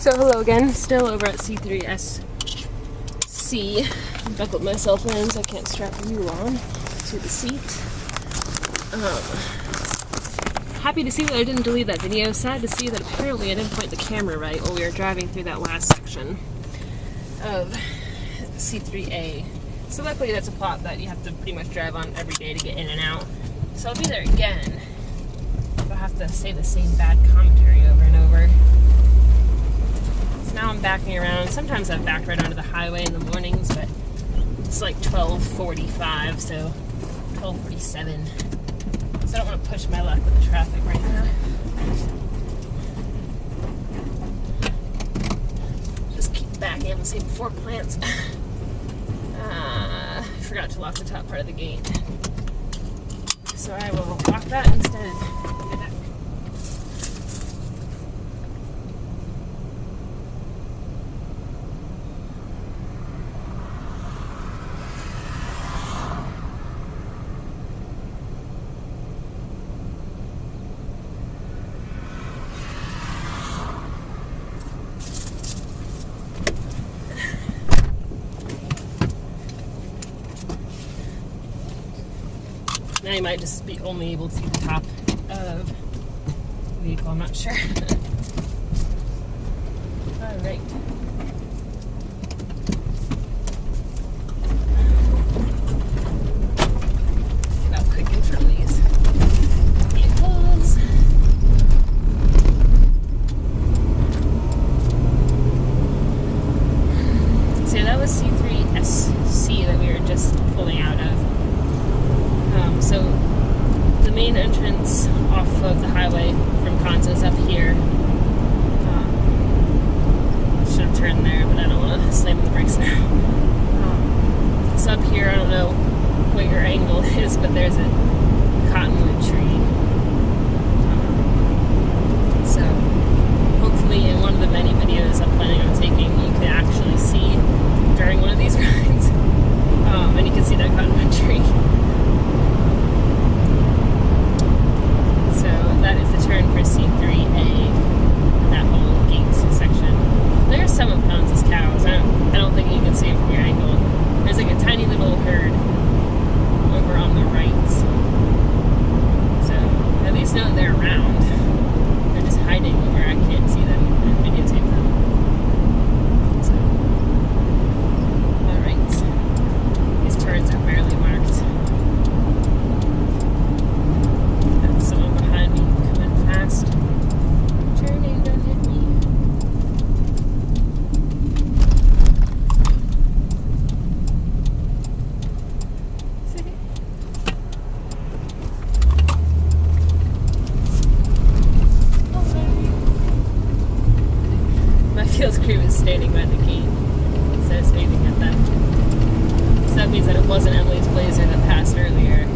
So hello again, still over at C3SC. Buckled myself in so I can't strap you on to the seat. Happy to see that I didn't delete that video. Sad to see that apparently I didn't point the camera right while we were driving through that last section of C3A. So luckily that's a plot that you have to pretty much drive on every day to get in and out. So I'll be there again. I'll have to say the same bad commentary over and over. So now I'm backing around. Sometimes I've backed right onto the highway in the mornings, but it's like 12:45, so 12:47. So I don't want to push my luck with the traffic right now. Just keep backing. I haven't seen 4 plants. I forgot to lock the top part of the gate. So I will lock that instead. Get back. Now you might just be only able to see the top of the vehicle, I'm not sure. Alright. Get out quick in front of these vehicles. So that was C3SC that we were just pulling out of. So the main entrance off of the highway from Konza is up here. Should have turned there, but I don't want to slam the brakes now. It's up here. I don't know what your angle is, but there's a cottonwood tree. So hopefully in one of the many videos I'm planning on taking, you can actually see during one of these rides. And you can see that cottonwood tree. That is the turn for C3A, that whole gate section. There's some of Konza's cows. I don't think you can see it from your angle. There's like a tiny little herd over on the right. So at least know that they're around. They're just hiding where I can't see them and videotape them. So, alright. These turns are barely marked. That's someone behind me. Fast. Turning, don't hit me. My field crew is standing by the gate. It says waving at them. So that means that it wasn't Emily's Blazer that passed earlier,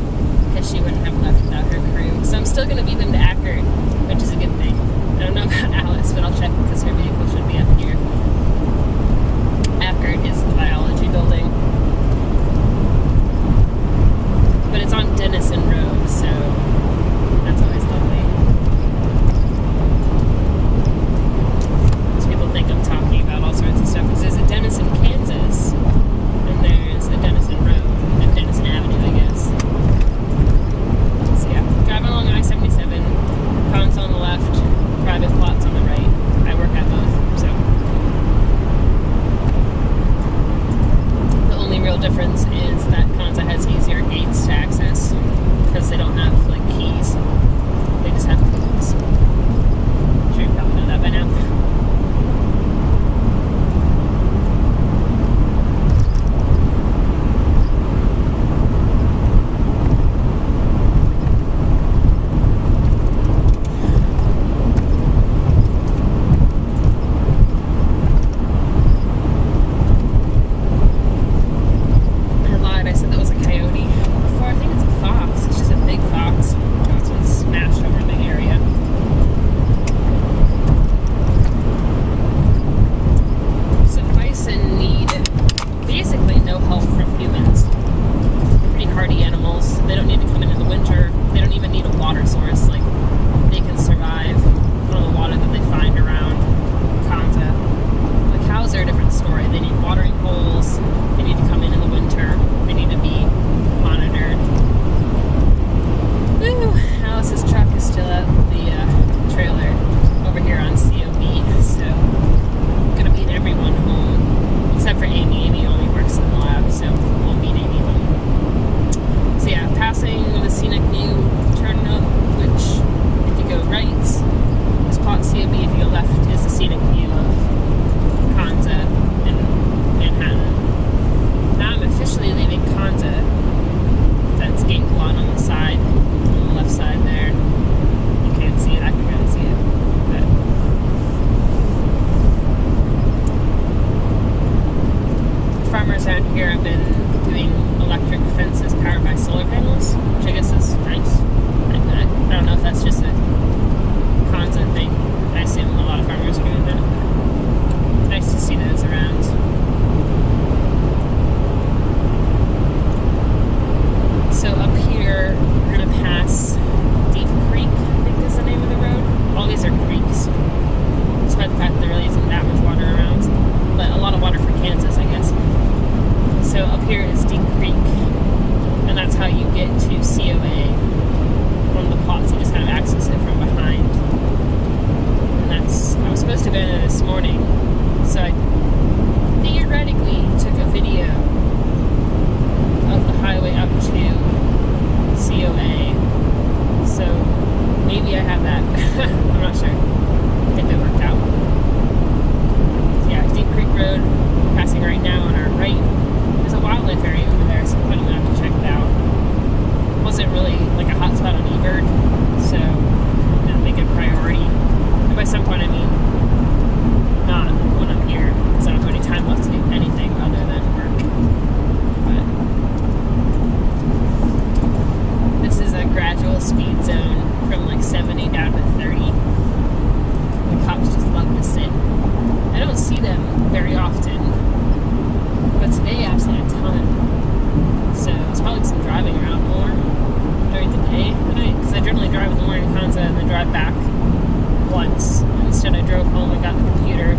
because she wouldn't have left without her crew. So I'm still going to beat them to Akron, which is a good thing. I don't know about Alice, but I'll check because her vehicle should be up here. Akron is the biology building. But it's on Denison Road, so that's always lovely. Because people think I'm talking about all sorts of stuff. Because there's a Denison, Kansas, and there's a Denison Road, and Denison Avenue, I guess. So yeah, driving along I-77, Konza on the left, private plots on the right. I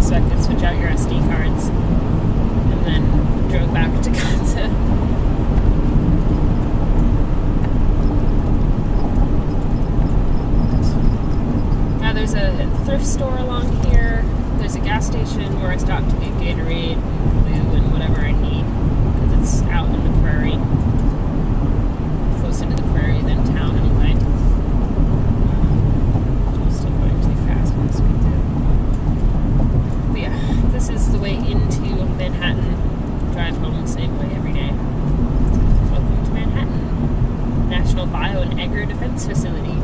so I could switch out your SD cards, and then drove back to Konza. Now there's a thrift store along here. There's a gas station where I stopped to get Gatorade, Blue, and whatever I need, because it's out in the prairie, closer to the prairie than town anyway. I'm still going too fast when I speed through. But yeah, this is the way into Manhattan. Drive home the same way every day. Welcome to Manhattan, National Bio and Agri Defense Facility.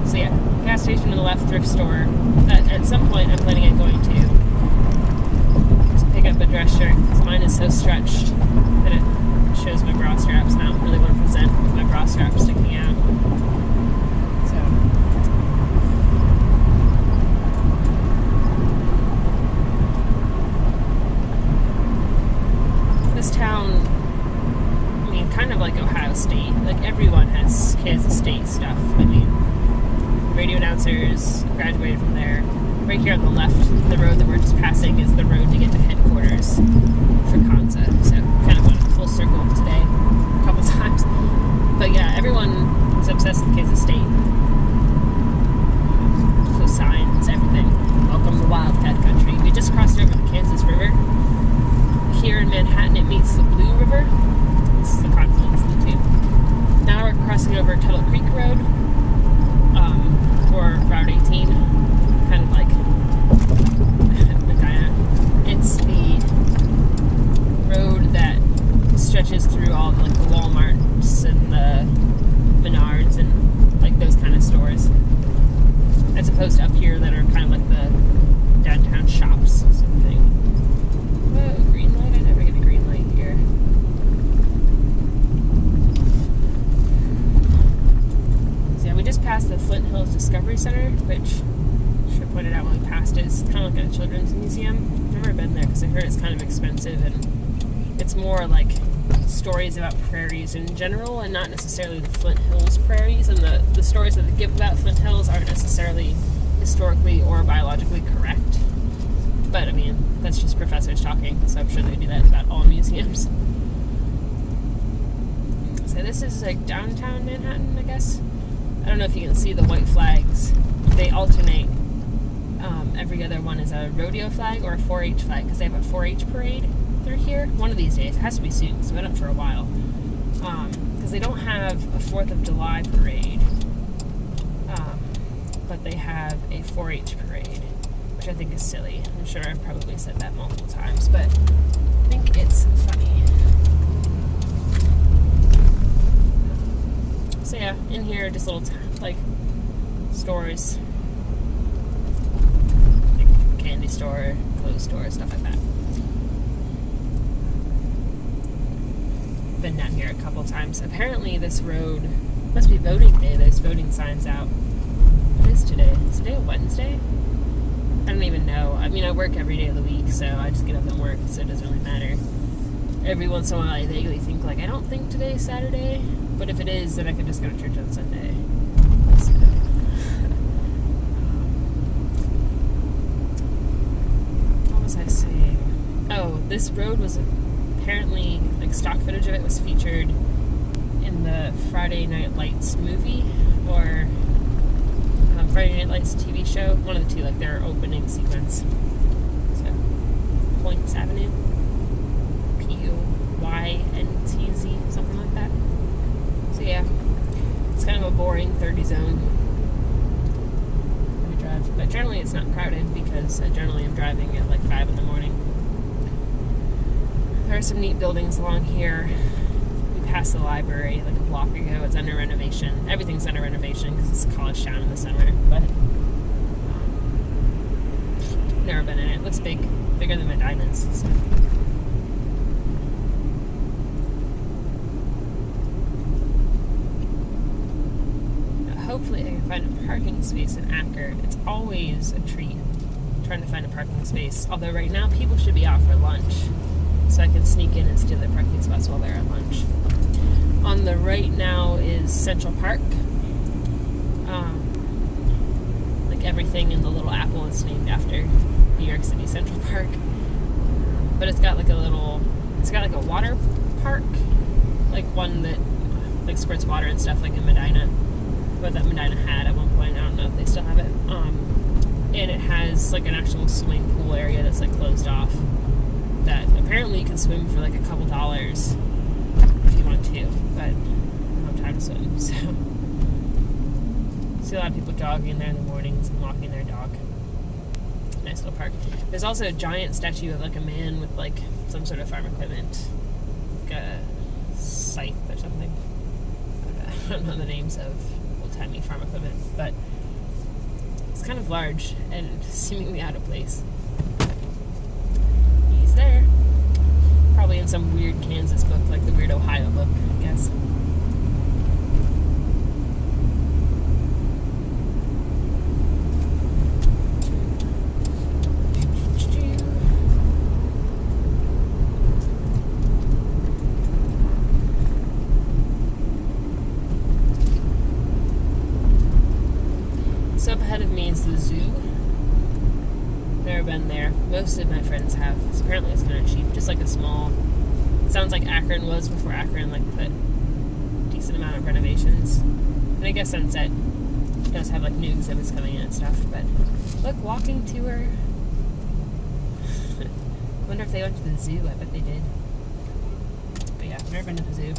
So yeah, gas station to the left, thrift store. That at some point I'm planning on going to just pick up a dress shirt, because mine is so stretched that it shows my bra straps, and I don't really want to present with my bra straps sticking out. So this town, I mean, kind of like Ohio State. Like, everyone has Kansas State stuff. I mean, radio announcers graduated from there. Right here on the left, the road that we're just passing is the road to get to headquarters for Konza. So kind of went full circle today a couple times. But yeah, everyone is obsessed with Kansas State. So signs, everything. Welcome to Wildcat Country. We just crossed over the Kansas River. Here in Manhattan, it meets the Blue River. This is the confluence of the two. Now we're crossing over Tuttle Creek Road. Or Route 18, kind of like Medina. It's the road that stretches through all like the Walmarts and the Menards and like those kind of stores, as opposed to up here that are kind of like the downtown shops sort of thing. Whoa, green light? I never get a green light here. We just passed the Flint Hills Discovery Center, which I should have pointed out when we passed it. It's kind of like a children's museum. I've never been there because I heard it's kind of expensive, and it's more like stories about prairies in general and not necessarily the Flint Hills prairies. And the stories that they give about Flint Hills aren't necessarily historically or biologically correct. But I mean, that's just professors talking, so I'm sure they do that about all museums. So this is like downtown Manhattan, I guess. I don't know if you can see the white flags. They alternate. Every other one is a rodeo flag or a 4-H flag, because they have a 4-H parade through here. One of these days. It has to be soon, because it's been up for a while. Because they don't have a 4th of July parade. But they have a 4-H parade, which I think is silly. I'm sure I've probably said that multiple times, but I think it's funny. So yeah, in here, just little, like, stores. Like candy store, clothes store, stuff like that. Been down here a couple times. Apparently this road, must be voting day. There's voting signs out. What is today? Is today a Wednesday? I don't even know. I mean, I work every day of the week, so I just get up and work, so it doesn't really matter. Every once in a while I vaguely think, like, I don't think today's Saturday. But if it is, then I could just go to church on Sunday. So, what was I saying? Oh, this road was apparently, like, stock footage of it was featured in the Friday Night Lights movie, or Friday Night Lights TV show. One of the two, like their opening sequence. So, Points Avenue. P-O-Y-N-T-Z, something like that. So yeah, it's kind of a boring 30 zone when I drive, but generally it's not crowded because generally I'm driving at like 5 in the morning. There are some neat buildings along here. We passed the library like a block ago. It's under renovation. Everything's under renovation because it's a college town in the summer, but never been in it. It looks big, bigger than my diamonds. So. Hopefully I can find a parking space in Acker. It's always a treat trying to find a parking space. Although right now people should be out for lunch, so I can sneak in and steal their parking spots while they're at lunch. On the right now is Central Park. Like everything in the Little Apple is named after New York City Central Park. But it's got like a water park, like one that like squirts water and stuff, like in Medina. What that Medina had at one point. I don't know if they still have it. And it has like an actual swimming pool area that's like closed off. That apparently you can swim for like a couple dollars if you want to, but I don't have time to swim, so. See a lot of people jogging there in the mornings and walking their dog. Nice little park. There's also a giant statue of like a man with like some sort of farm equipment, like a scythe or something. I don't know the names of old-timey farm equipment, but it's kind of large and seemingly out of place. He's there. Probably in some weird Kansas book, like the weird Ohio book, I guess. So up ahead of me is the zoo. Never been there. Most of my friends have. Apparently it's kind of cheap. Just like a small... Sounds like Akron was before Akron like put a decent amount of renovations. And I guess Sunset does have like new exhibits coming in and stuff. But look, walking tour. Wonder if they went to the zoo. I bet they did. But yeah, I've never been to the zoo.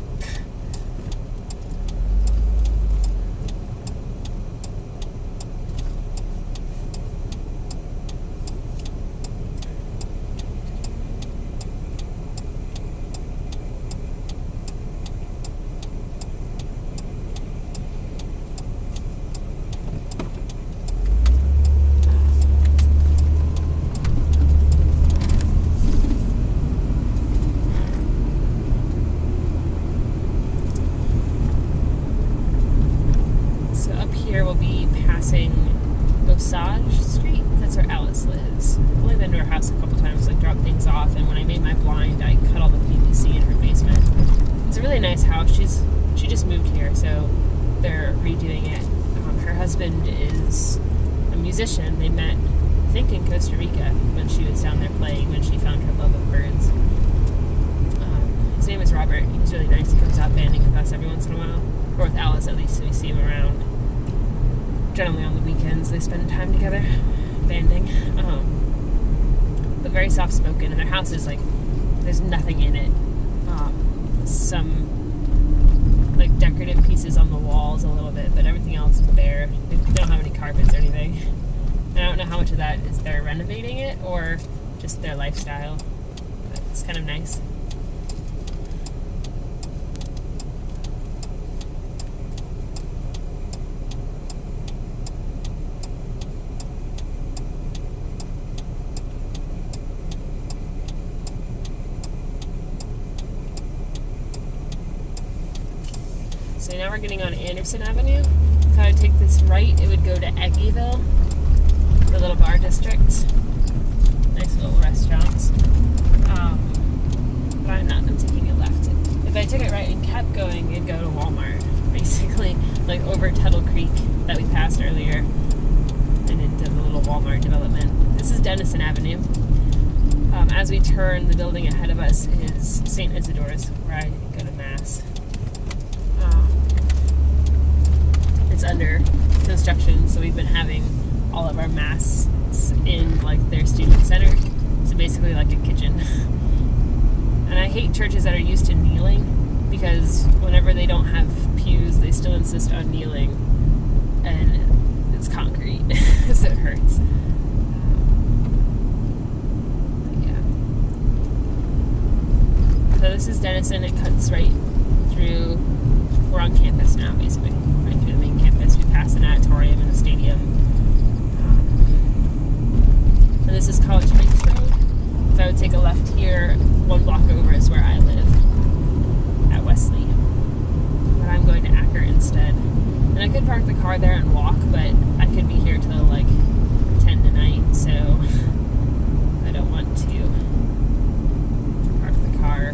Osage Street. That's where Alice lives. I've only been to her house a couple times, like dropped things off, and when I made my blind, I cut all the PVC in her basement. It's a really nice house. She just moved here, so they're redoing it. Her husband is a musician. They met, I think, in Costa Rica when she was down there playing, when she found her love of birds. His name is Robert. He's really nice. He comes out banding with us every once in a while, or with Alice at least, so we see him around. Generally on the weekends they spend time together banding, but very soft-spoken, and their house is like there's nothing in it. Some like decorative pieces on the walls a little bit, but everything else is bare. They don't have any carpets or anything. And I don't know how much of that is they're renovating it or just their lifestyle, but it's kind of nice. So now we're getting on Anderson Avenue. If I would take this right, it would go to Eggyville, the little bar district. Nice little restaurants. But I'm taking it left. If I took it right and kept going, it'd go to Walmart, basically, like over Tuttle Creek that we passed earlier, and into the little Walmart development. This is Denison Avenue. As we turn, the building ahead of us is St. Isidore's, where I go to Mass. It's under construction, so we've been having all of our Mass in like their student center. So basically like a kitchen. And I hate churches that are used to kneeling, because whenever they don't have pews, they still insist on kneeling, and it's concrete, so it hurts. So this is Denison. It cuts right through. We're on campus now, basically, right through the main campus. We pass an auditorium and a stadium. And this is College Heights Road. If I would take a left here, one block over is where I live, at Wesley. But I'm going to Akron instead. And I could park the car there and walk, but I could be here till like 10 tonight, so I don't want to park the car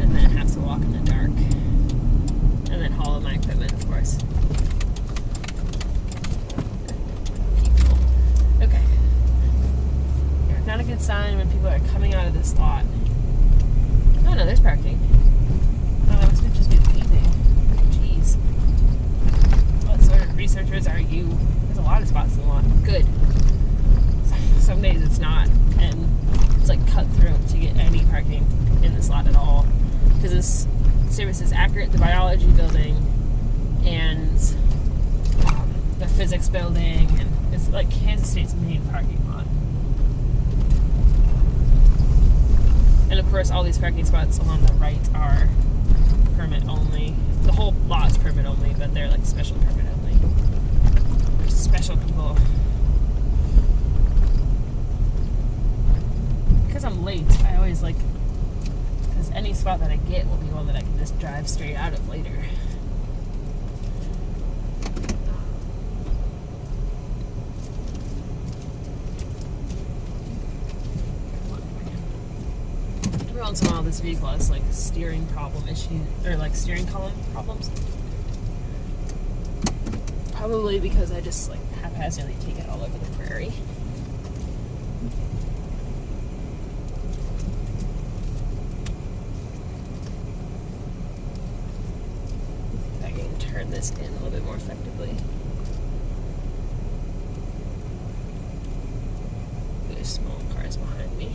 and then have to walk in the dark. And then haul my equipment, of course. People. Okay. good sign when people are coming out of this lot. Oh no, there's parking. Oh, that must just be the paving. Jeez. What sort of researchers are you? There's a lot of spots in the lot. Good. Some days it's not, and it's like cutthroat to get any parking in this lot at all. Because this services Accurate, the biology building, and the physics building, and it's like Kansas State's main parking lot. And of course, all these parking spots along the right are permit only. The whole lot is permit only, but they're like special permit only. They're special people. Because I'm late, I always like, because any spot that I get will be one that I can just drive straight out of later. Every once in a while this vehicle has like steering problem issues, or like steering column problems. Probably because I just like haphazardly take it all over the prairie. Turn this in a little bit more effectively. There's small cars behind me.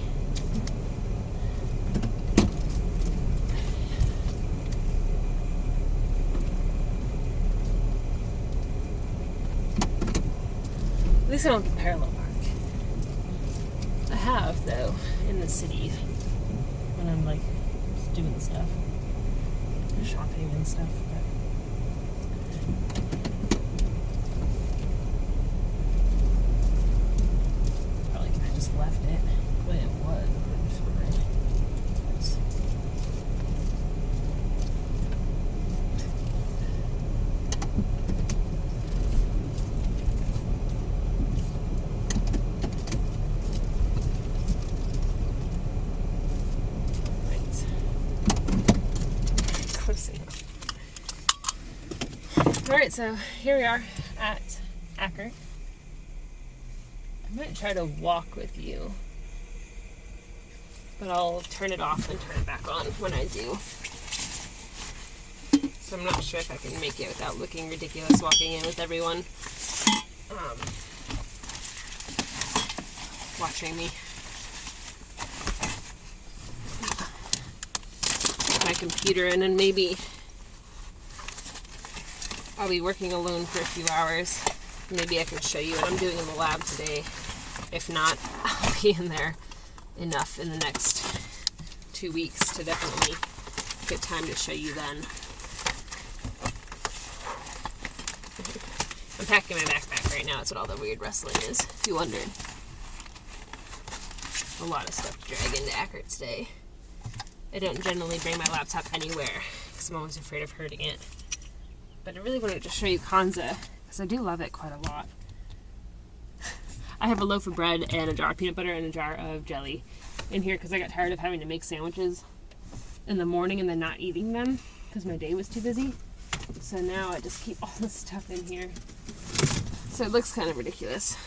At least I don't have to parallel park. I have, though, in the city when I'm like just doing stuff, shopping and stuff. Left it the way it was. Right. Close enough. Alright, so here we are at Accurate. I might try to walk with you, but I'll turn it off and turn it back on when I do. So I'm not sure if I can make it without looking ridiculous walking in with everyone watching me. My computer in, and maybe I'll be working alone for a few hours. Maybe I can show you what I'm doing in the lab today. If not, I'll be in there enough in the next 2 weeks to definitely get time to show you then. I'm packing my backpack right now. That's what all the weird rustling is, if you wondered. A lot of stuff to drag into Accurate today. I don't generally bring my laptop anywhere because I'm always afraid of hurting it. But I really wanted to show you Konza because I do love it quite a lot. I have a loaf of bread and a jar of peanut butter and a jar of jelly in here because I got tired of having to make sandwiches in the morning and then not eating them because my day was too busy. So now I just keep all this stuff in here. So it looks kind of ridiculous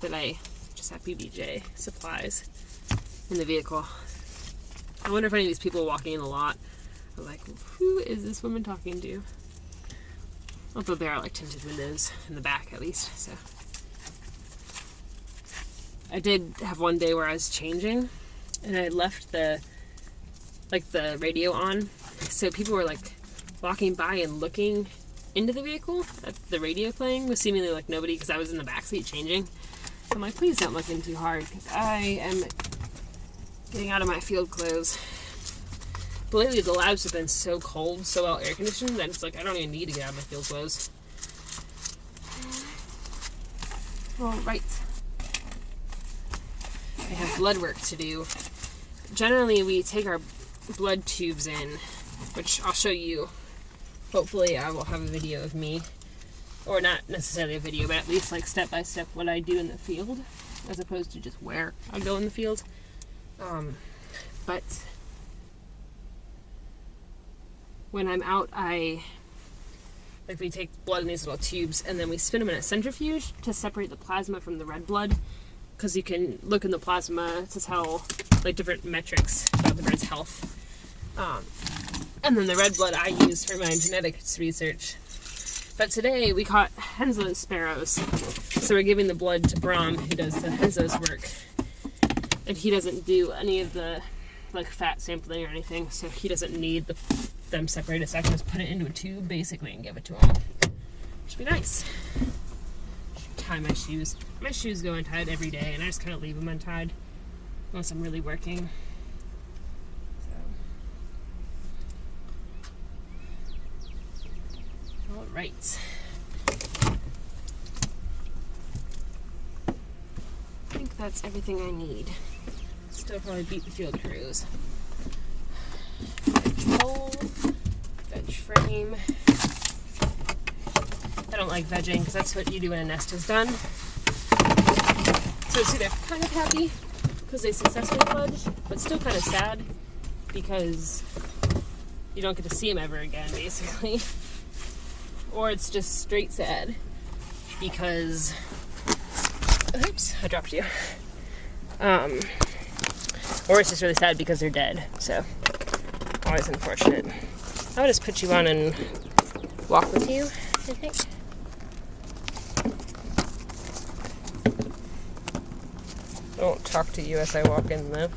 that I just have PBJ supplies in the vehicle. I wonder if any of these people walking in a lot are like, who is this woman talking to? Although there are like tinted windows in the back at least, so. I did have one day where I was changing and I left the radio on, so people were like walking by and looking into the vehicle at the radio playing with seemingly like nobody because I was in the backseat changing. I'm like, please don't look in too hard because I am getting out of my field clothes. But lately the labs have been so cold, so well air conditioned that it's like I don't even need to get out of my field clothes. All right. I have blood work to do. Generally, we take our blood tubes in, which I'll show you. Hopefully, I will have a video of me, or not necessarily a video, but at least like step by step what I do in the field, as opposed to just where I go in the field. But when I'm out, we take blood in these little tubes, and then we spin them in a centrifuge to separate the plasma from the red blood. because you can look in the plasma to tell like different metrics about the bird's health. And then the red blood I use for my genetics research. But today we caught Henzo's sparrows, so we're giving the blood to Brom, who does the Henzo's work, and he doesn't do any of the like fat sampling or anything, so he doesn't need them separated. So I can just put it into a tube basically and give it to him, which would be nice. Tie my shoes. My shoes go untied every day, and I just kind of leave them untied unless I'm really working. All right. I think that's everything I need. Still probably beat the field crews. Veg bowl, veg frame. I don't like vegging because that's what you do when a nest is done. So see, they're kind of happy because they successfully fledged, but still kind of sad because you don't get to see them ever again, basically. Or it's just straight sad because, oops, I dropped you. Or it's just really sad because they're dead. So, always unfortunate. I'll just put you on and walk with you, I think. I won't talk to you as I walk in, though,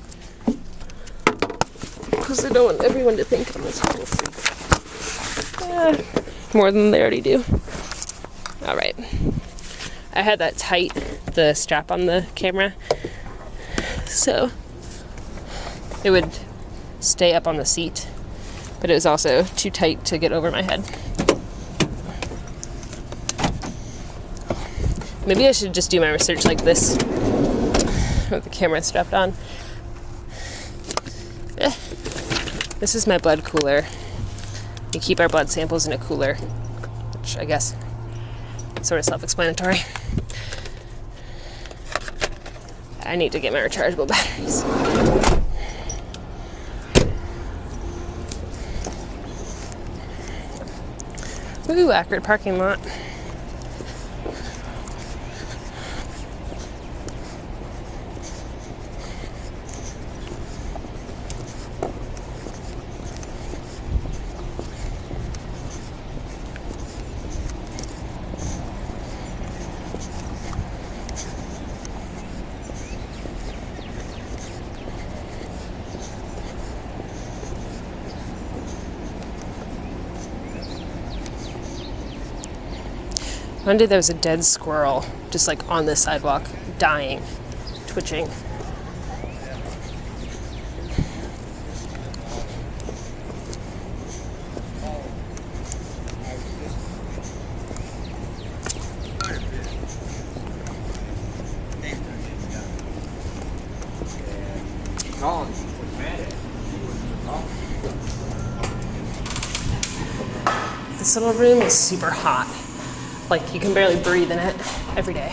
because I don't want everyone to think I'm a total freak. More than they already do. All right. I had that tight, the strap on the camera, so it would stay up on the seat, but it was also too tight to get over my head. Maybe I should just do my research like this with the camera strapped on. This is my blood cooler. We keep our blood samples in a cooler, which I guess is sort of self-explanatory. I need to get my rechargeable batteries. Ooh, accurate parking lot. One day there was a dead squirrel just like on the sidewalk, dying, twitching. This little room is super hot. Like, you can barely breathe in it every day.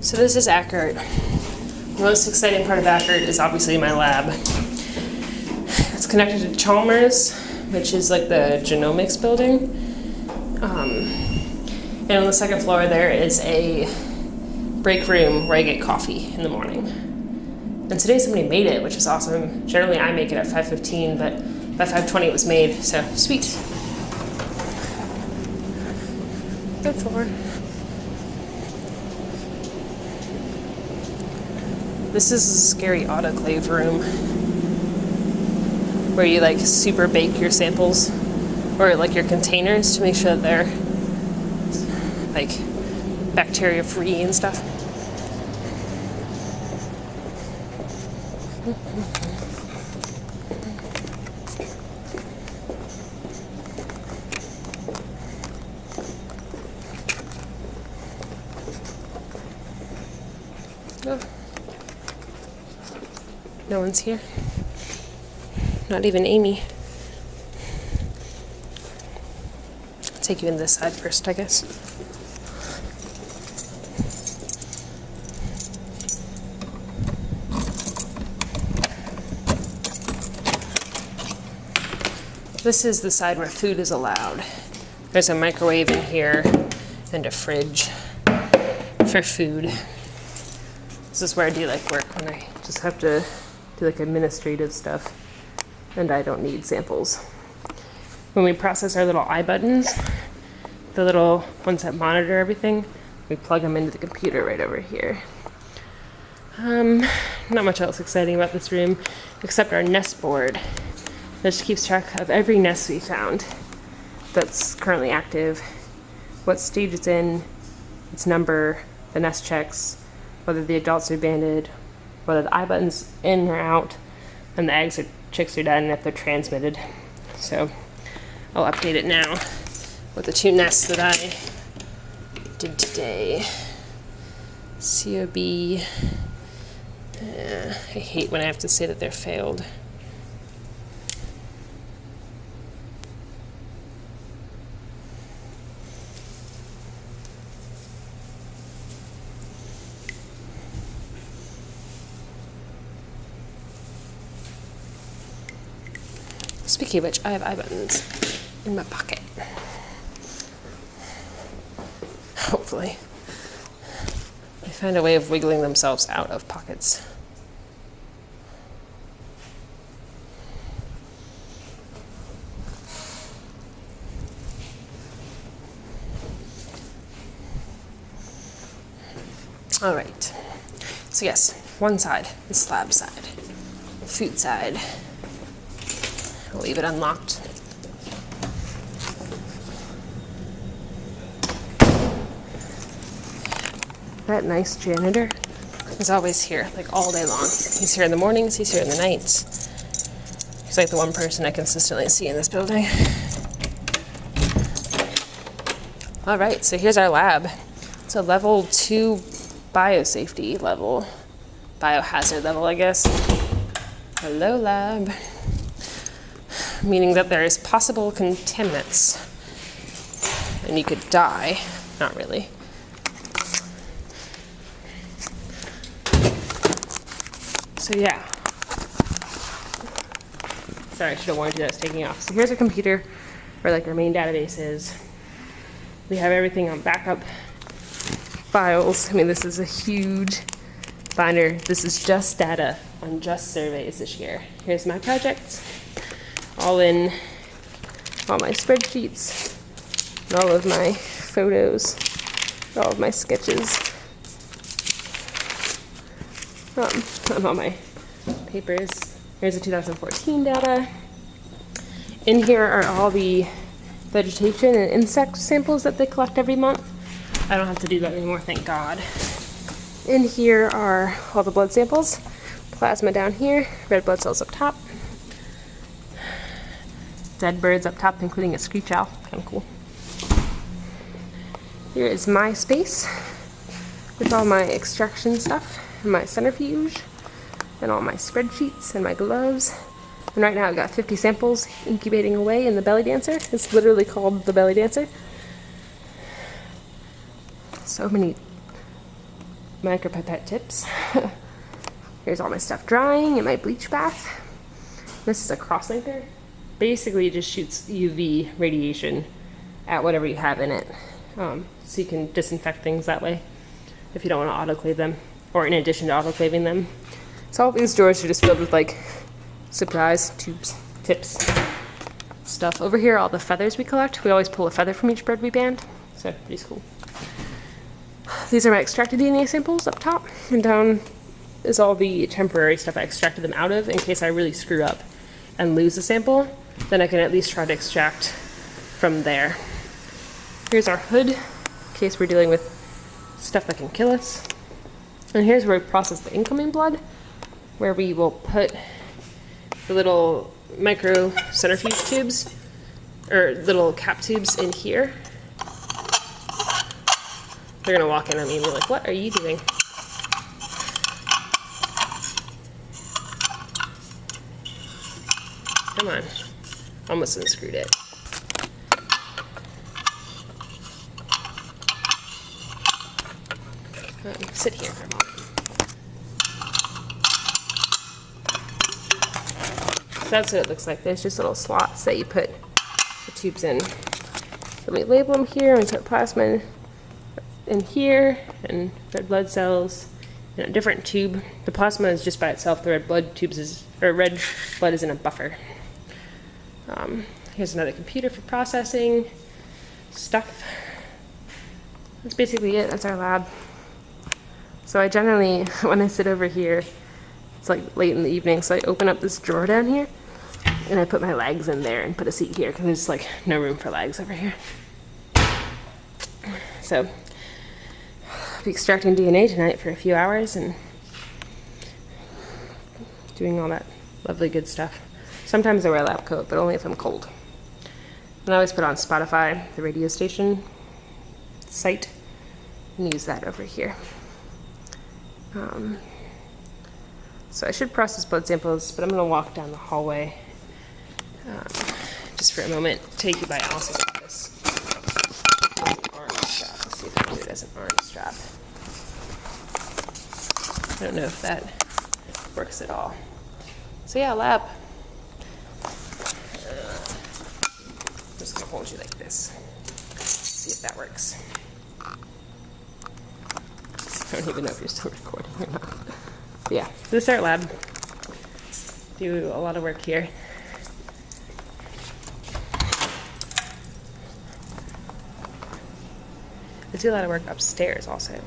So this is Accurate. The most exciting part of Accurate is obviously my lab. It's connected to Chalmers, which is like the genomics building. And on the second floor there is a break room where I get coffee in the morning. And today somebody made it, which is awesome. Generally I make it at 5:15, but by 5:20 it was made, so sweet. Third floor. This is a scary autoclave room where you like super bake your samples or like your containers to make sure that they're like bacteria free and stuff. Oh. No one's here. not even Amy. Take you in this side first, I guess. This is the side where food is allowed. There's a microwave in here and a fridge for food. This is where I do like work when I just have to do like administrative stuff and I don't need samples. When we process our little eye buttons, the little ones that monitor everything, we plug them into the computer right over here. Not much else exciting about this room except our nest board. That just keeps track of every nest we found that's currently active, what stage it's in, its number, the nest checks, whether the adults are banded, whether the eye button's in or out, and the eggs or chicks are dead, and if they're transmitted. So I'll update it now with the 2 nests that I did today. COB. I hate when I have to say that they're failed. Speaking of which, I have eye buttons in my pocket. Hopefully. They find a way of wiggling themselves out of pockets. All right. So yes, one side, the slab side, the food side. I'll leave it unlocked. That nice janitor is always here, like all day long. He's here in the mornings, he's here in the nights. He's like the one person I consistently see in this building. All right, so here's our lab. It's a level 2 biosafety level, biohazard level, I guess. Hello, lab. Meaning that there is possible contaminants and you could die. Not really. So yeah. Sorry, I should have warned you that I was taking off. So here's a computer where like our main database is. We have everything on backup files. I mean, this is a huge binder. This is just data on just surveys this year. Here's my projects. All in all my spreadsheets, and all of my photos, all of my sketches, and all my papers. Here's the 2014 data. In here are all the vegetation and insect samples that they collect every month. I don't have to do that anymore, thank God. In here are all the blood samples, plasma down here, red blood cells up top, dead birds up top, including a screech owl. Kind of cool. Here is my space with all my extraction stuff, and my centrifuge, and all my spreadsheets, and my gloves. And right now I've got 50 samples incubating away in the belly dancer. It's literally called the belly dancer. So many micropipette tips. Here's all my stuff drying in my bleach bath. This is a cross-linker. Basically it just shoots UV radiation at whatever you have in it. So you can disinfect things that way if you don't want to autoclave them, or in addition to autoclaving them. So all these drawers are just filled with like surprise tubes, tips, stuff. Over here, all the feathers we collect. We always pull a feather from each bird we band, so pretty cool. These are my extracted DNA samples up top, and down is all the temporary stuff I extracted them out of in case I really screw up and lose a sample. Then I can at least try to extract from there. Here's our hood, in case we're dealing with stuff that can kill us. And here's where we process the incoming blood, where we will put the little micro centrifuge tubes, or little cap tubes in here. They're gonna walk in on me and be like, what are you doing? Come on. Almost unscrewed it. Sit here for a moment. So that's what it looks like. There's just little slots that you put the tubes in. Let me label them here. I'm going to put plasma in here and red blood cells in a different tube. The plasma is just by itself. The red blood red blood is in a buffer. Here's another computer for processing stuff. That's basically it. That's our lab. So I generally, when I sit over here, it's like late in the evening, so I open up this drawer down here and I put my legs in there and put a seat here because there's like no room for legs over here. So I'll be extracting DNA tonight for a few hours and doing all that lovely good stuff. Sometimes I wear a lab coat, but only if I'm cold. And I always put on Spotify, the radio station site, and use that over here. So I should process blood samples, but I'm going to walk down the hallway just for a moment, take you by Alice's office. Arm strap. Let's see if I can do it as an arm strap. I don't know if that works at all. So yeah, lab. I'm just going to hold you like this. See if that works. I don't even know if you're still recording or not. But yeah, so this is our lab. Do a lot of work here. I do a lot of work upstairs also.